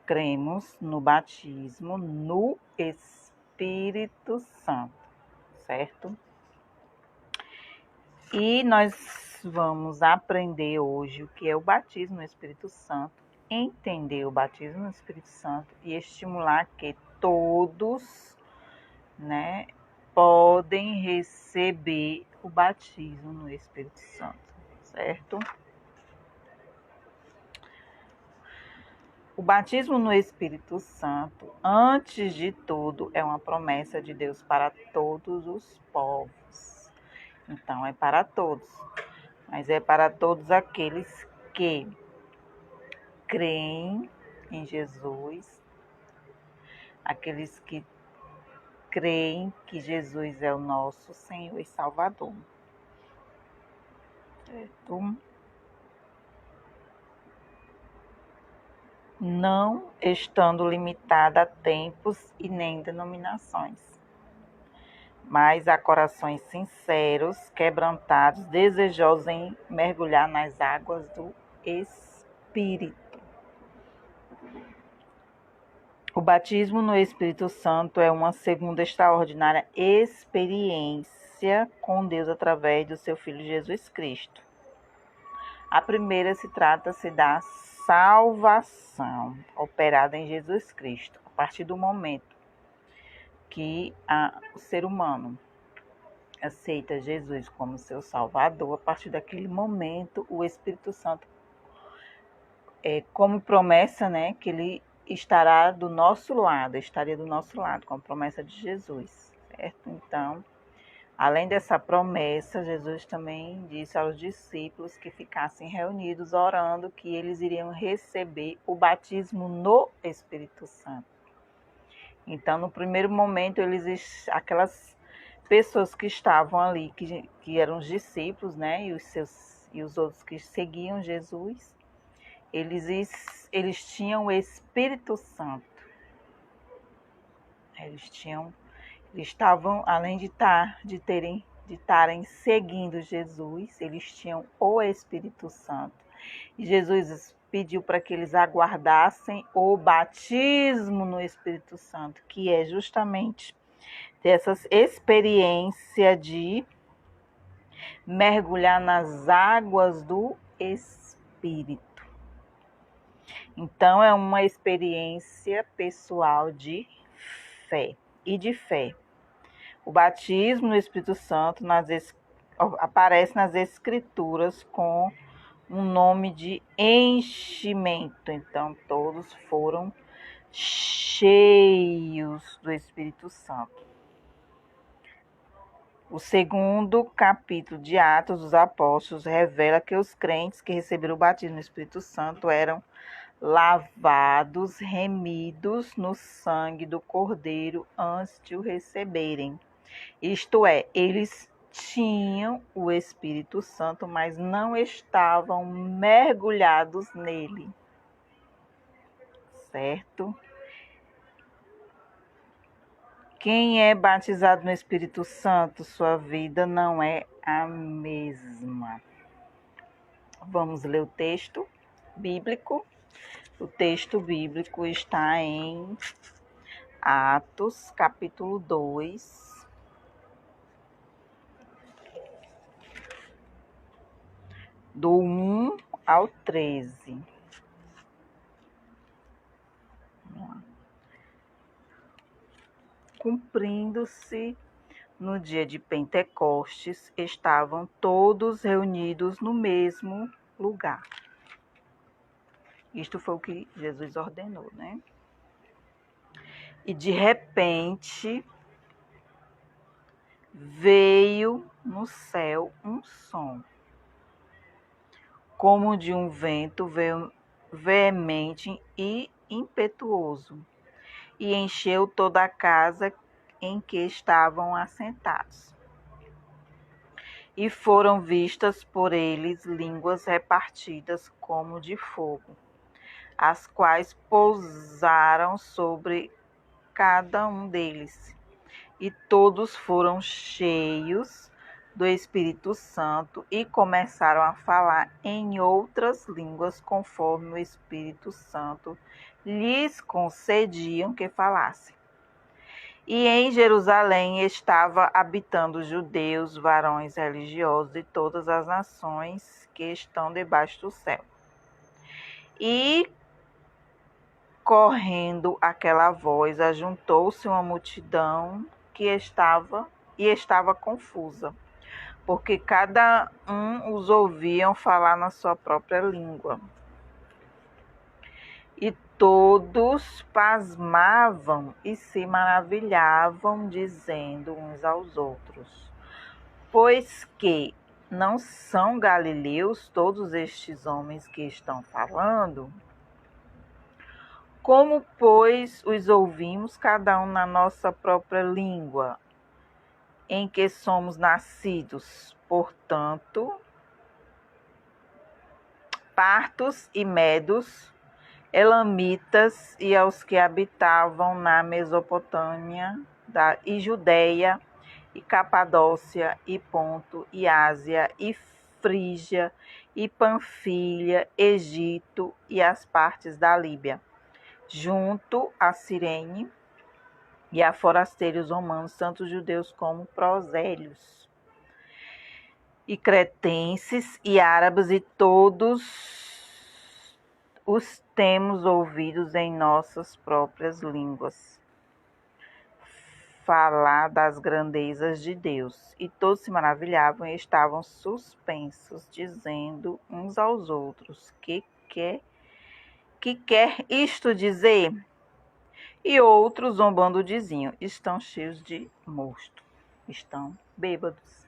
cremos no batismo no Espírito Santo, certo? E nós vamos aprender hoje o que é o batismo no Espírito Santo, entender o batismo no Espírito Santo e estimular que todos, né, podem receber o batismo no Espírito Santo, certo? O batismo no Espírito Santo, antes de tudo, é uma promessa de Deus para todos os povos. Então, é para todos, mas é para todos aqueles que creem em Jesus, aqueles que creem que Jesus é o nosso Senhor e Salvador. Certo? Não estando limitada a tempos e nem denominações, mas a corações sinceros, quebrantados, desejosos em mergulhar nas águas do Espírito. O batismo no Espírito Santo é uma segunda extraordinária experiência com Deus através do seu Filho Jesus Cristo. A primeira trata-se da salvação operada em Jesus Cristo, a partir do momento que o ser humano aceita Jesus como seu Salvador. A partir daquele momento, o Espírito Santo, como promessa, né, que ele estaria do nosso lado, com a promessa de Jesus, certo? Então, além dessa promessa, Jesus também disse aos discípulos que ficassem reunidos orando, que eles iriam receber o batismo no Espírito Santo. Então, no primeiro momento, aquelas pessoas que estavam ali, que eram os discípulos, né, e os outros que seguiam Jesus, eles tinham o Espírito Santo. Eles estavam, além de estarem seguindo Jesus, eles tinham o Espírito Santo. E Jesus pediu para que eles aguardassem o batismo no Espírito Santo, que é justamente essa experiência de mergulhar nas águas do Espírito. Então, é uma experiência pessoal de fé e de fé. O batismo no Espírito Santo aparece nas Escrituras com um nome de enchimento. Então, todos foram cheios do Espírito Santo. O segundo capítulo de Atos dos Apóstolos revela que os crentes que receberam o batismo no Espírito Santo eram lavados, remidos no sangue do Cordeiro antes de o receberem. Isto é, eles tinham o Espírito Santo, mas não estavam mergulhados nele. Certo? Quem é batizado no Espírito Santo, sua vida não é a mesma. Vamos ler o texto bíblico. O texto bíblico está em Atos, capítulo 2, do 1 ao 13. Cumprindo-se no dia de Pentecostes, estavam todos reunidos no mesmo lugar. Isto foi o que Jesus ordenou, né? E de repente veio no céu um som, como de um vento veemente e impetuoso, e encheu toda a casa em que estavam assentados. E foram vistas por eles línguas repartidas como de fogo, as quais pousaram sobre cada um deles. E todos foram cheios do Espírito Santo e começaram a falar em outras línguas conforme o Espírito Santo lhes concediam que falassem. E em Jerusalém estava habitando judeus, varões religiosos de todas as nações que estão debaixo do céu. E correndo aquela voz, ajuntou-se uma multidão que estava confusa, porque cada um os ouviam falar na sua própria língua. E todos pasmavam e se maravilhavam, dizendo uns aos outros: pois que não são galileus todos estes homens que estão falando? Como, pois, os ouvimos cada um na nossa própria língua, em que somos nascidos? Portanto, partos e medos, elamitas e aos que habitavam na Mesopotâmia e Judeia e Capadócia e Ponto e Ásia e Frígia e Panfilha, Egito e as partes da Líbia, junto a Cirene e a forasteiros romanos, tanto judeus como prosélios, e cretenses e árabes, e todos os temos ouvidos em nossas próprias línguas falar das grandezas de Deus. E todos se maravilhavam e estavam suspensos, dizendo uns aos outros: que quer isto dizer? E outros, zombando, diziam: estão cheios de mosto, estão bêbados.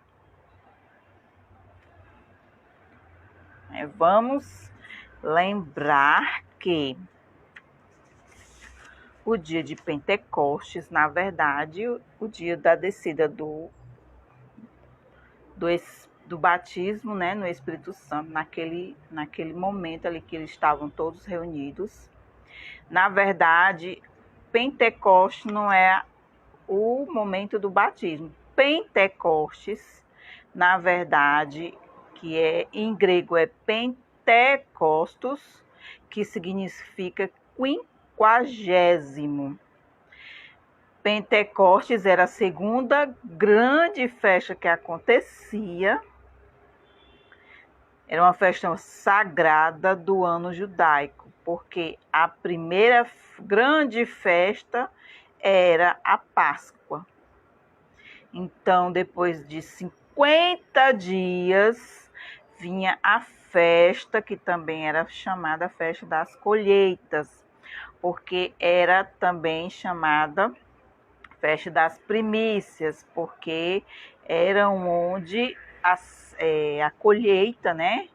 Vamos lembrar que o dia de Pentecostes, na verdade, o dia da descida do batismo, né, no Espírito Santo, naquele momento ali que eles estavam todos reunidos. Na verdade, Pentecostes não é o momento do batismo. Pentecostes, na verdade, que em grego é Pentecostos, que significa quinquagésimo. Pentecostes era a segunda grande festa que acontecia. Era uma festa sagrada do ano judaico, porque a primeira grande festa era a Páscoa. Então, depois de 50 dias, vinha a festa, que também era chamada Festa das Colheitas, porque era também chamada Festa das Primícias, porque era onde a colheita, né,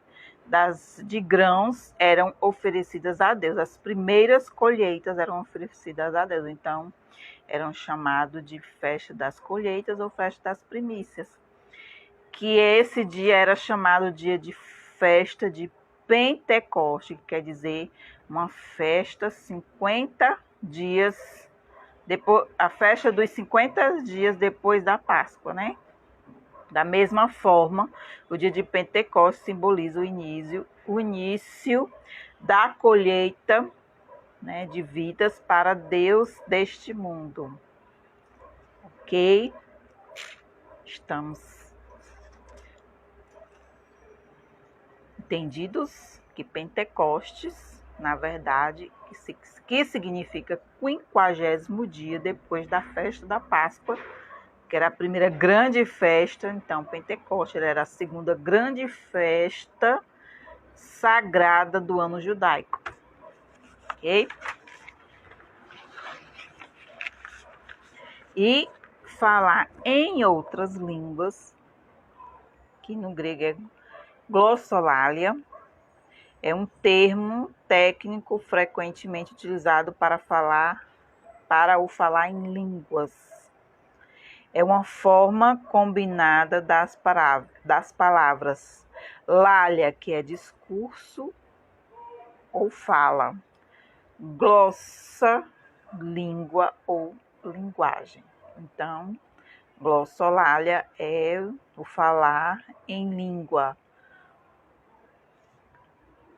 de grãos eram oferecidas a Deus. As primeiras colheitas eram oferecidas a Deus. Então, eram chamados de Festa das Colheitas ou Festa das Primícias. Que esse dia era chamado dia de Festa de Pentecoste, que quer dizer uma festa 50 dias depois, a festa dos 50 dias depois da Páscoa, né? Da mesma forma, o dia de Pentecostes simboliza o início da colheita, né, de vidas para Deus deste mundo. Ok? Estamos entendidos que Pentecostes, na verdade, que significa 50º dia depois da festa da Páscoa, que era a primeira grande festa. Então, Pentecostes era a segunda grande festa sagrada do ano judaico. Ok? E falar em outras línguas, que no grego é glossolalia, é um termo técnico frequentemente utilizado para o falar em línguas. É uma forma combinada das palavras lália, que é discurso ou fala, glossa, língua ou linguagem. Então, Glossolalia é o falar em língua.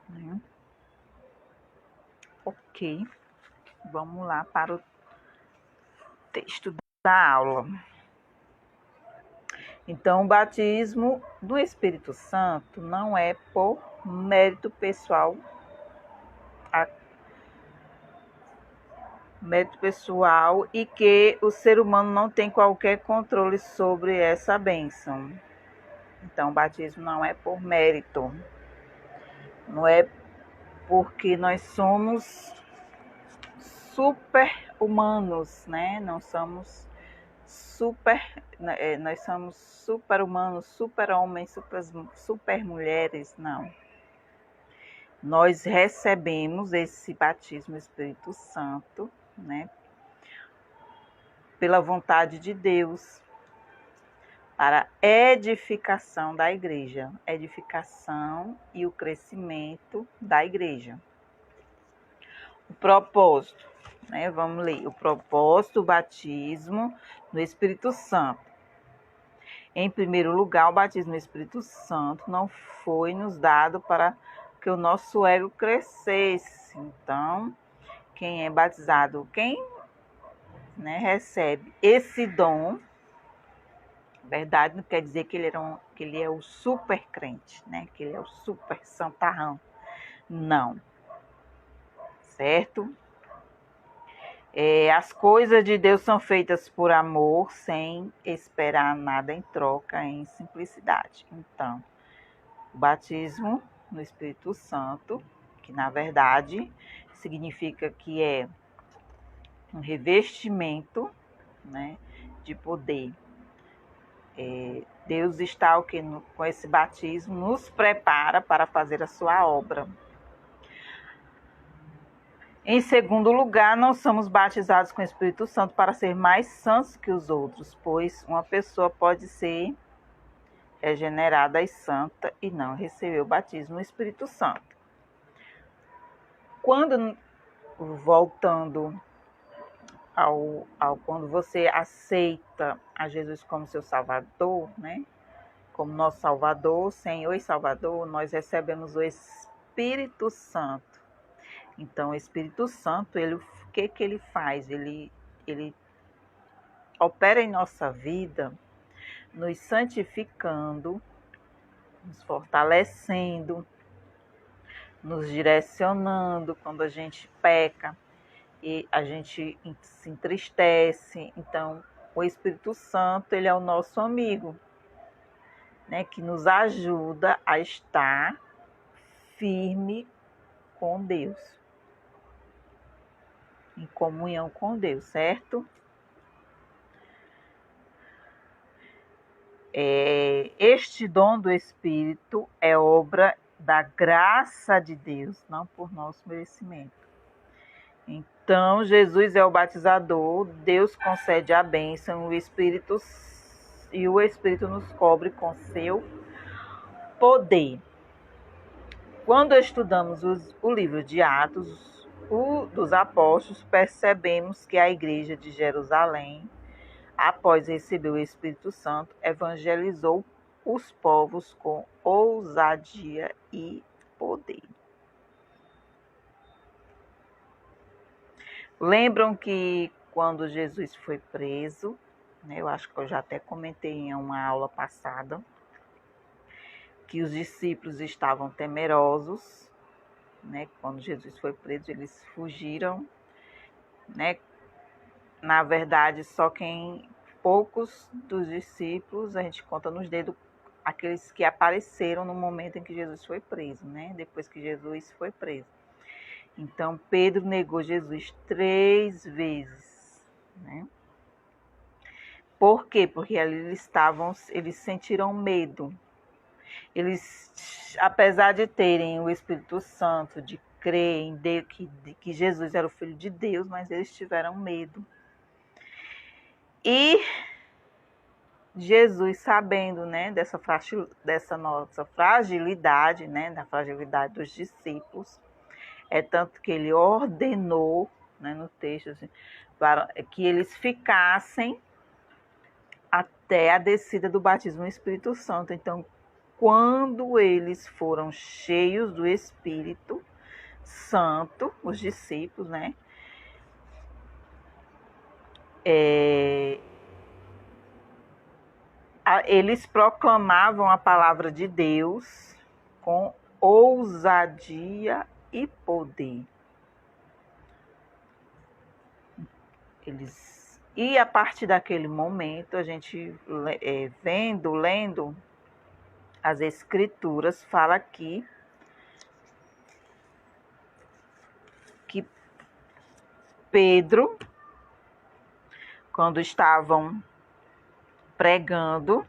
Né? Ok, vamos lá para o texto da aula. Então, o batismo do Espírito Santo não é por mérito pessoal, e que o ser humano não tem qualquer controle sobre essa bênção. Então, o batismo não é por mérito, não é porque nós somos super-humanos, né? Não somos nós somos super-humanos, super-homens, super-mulheres, não. Nós recebemos esse batismo do Espírito Santo, né? Pela vontade de Deus, para edificação da igreja, edificação e o crescimento da igreja. O propósito, né? Vamos ler. O propósito do batismo no Espírito Santo. Em primeiro lugar, o batismo no Espírito Santo não foi nos dado para que o nosso ego crescesse. Então, quem é batizado, né, recebe esse dom, verdade, não quer dizer que ele é o super crente, né? Que ele é o super santarrão. Não. Certo? As coisas de Deus são feitas por amor, sem esperar nada em troca, em simplicidade. Então, o batismo no Espírito Santo, que na verdade significa que é um revestimento, né, de poder. Deus está com esse batismo, nos prepara para fazer a sua obra. Em segundo lugar, não somos batizados com o Espírito Santo para ser mais santos que os outros, pois uma pessoa pode ser regenerada e santa e não receber o batismo no Espírito Santo. Voltando quando você aceita a Jesus como seu Salvador, né? Como nosso Salvador, Senhor e Salvador, nós recebemos o Espírito Santo. Então, o Espírito Santo, o que ele faz? Ele opera em nossa vida, nos santificando, nos fortalecendo, nos direcionando quando a gente peca e a gente se entristece. Então, o Espírito Santo, ele é o nosso amigo, né, que nos ajuda a estar firme com Deus, em comunhão com Deus, certo? Este dom do Espírito é obra da graça de Deus, não por nosso merecimento. Então, Jesus é o batizador, Deus concede a bênção, o Espírito nos cobre com seu poder. Quando estudamos o livro de Atos dos Apóstolos, percebemos que a igreja de Jerusalém, após receber o Espírito Santo, evangelizou os povos com ousadia e poder. Lembram que quando Jesus foi preso, né, eu acho que eu já até comentei em uma aula passada, que os discípulos estavam temerosos, né? Quando Jesus foi preso, eles fugiram, né? Na verdade, poucos dos discípulos, a gente conta nos dedos, aqueles que apareceram no momento em que Jesus foi preso, né? Depois que Jesus foi preso. Então, Pedro negou Jesus 3 vezes, né? Por quê? Porque ali eles sentiram medo. Eles, apesar de terem o Espírito Santo, de crer em Deus, que Jesus era o Filho de Deus, mas eles tiveram medo. E Jesus, sabendo, né, dessa nossa fragilidade, né, da fragilidade dos discípulos, tanto que ele ordenou, né, no texto, assim, para que eles ficassem até a descida do batismo no Espírito Santo. Então, quando eles foram cheios do Espírito Santo, os discípulos, né? Eles proclamavam a palavra de Deus com ousadia e poder. E a partir daquele momento, a gente lendo as Escrituras, fala aqui que Pedro, quando estavam pregando,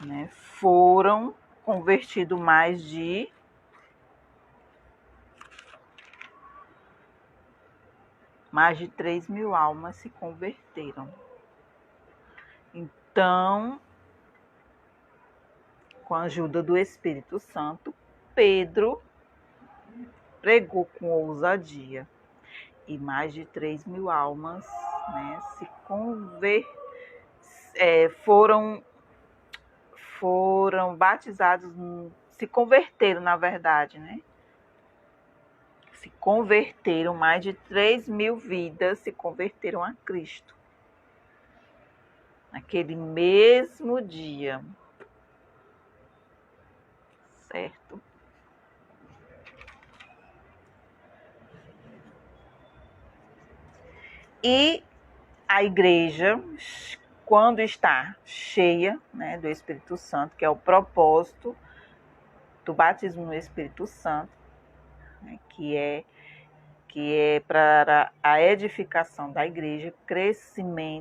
né, foram convertidos mais de 3.000 almas se converteram. Então, com a ajuda do Espírito Santo, Pedro pregou com ousadia e mais de 3.000 almas, né, foram batizados, se converteram, na verdade, né? Se converteram, mais de 3.000 vidas se converteram a Cristo. Naquele mesmo dia. Certo? E a igreja, quando está cheia, né, do Espírito Santo, que é o propósito do batismo no Espírito Santo, né, que é para a edificação da igreja, crescimento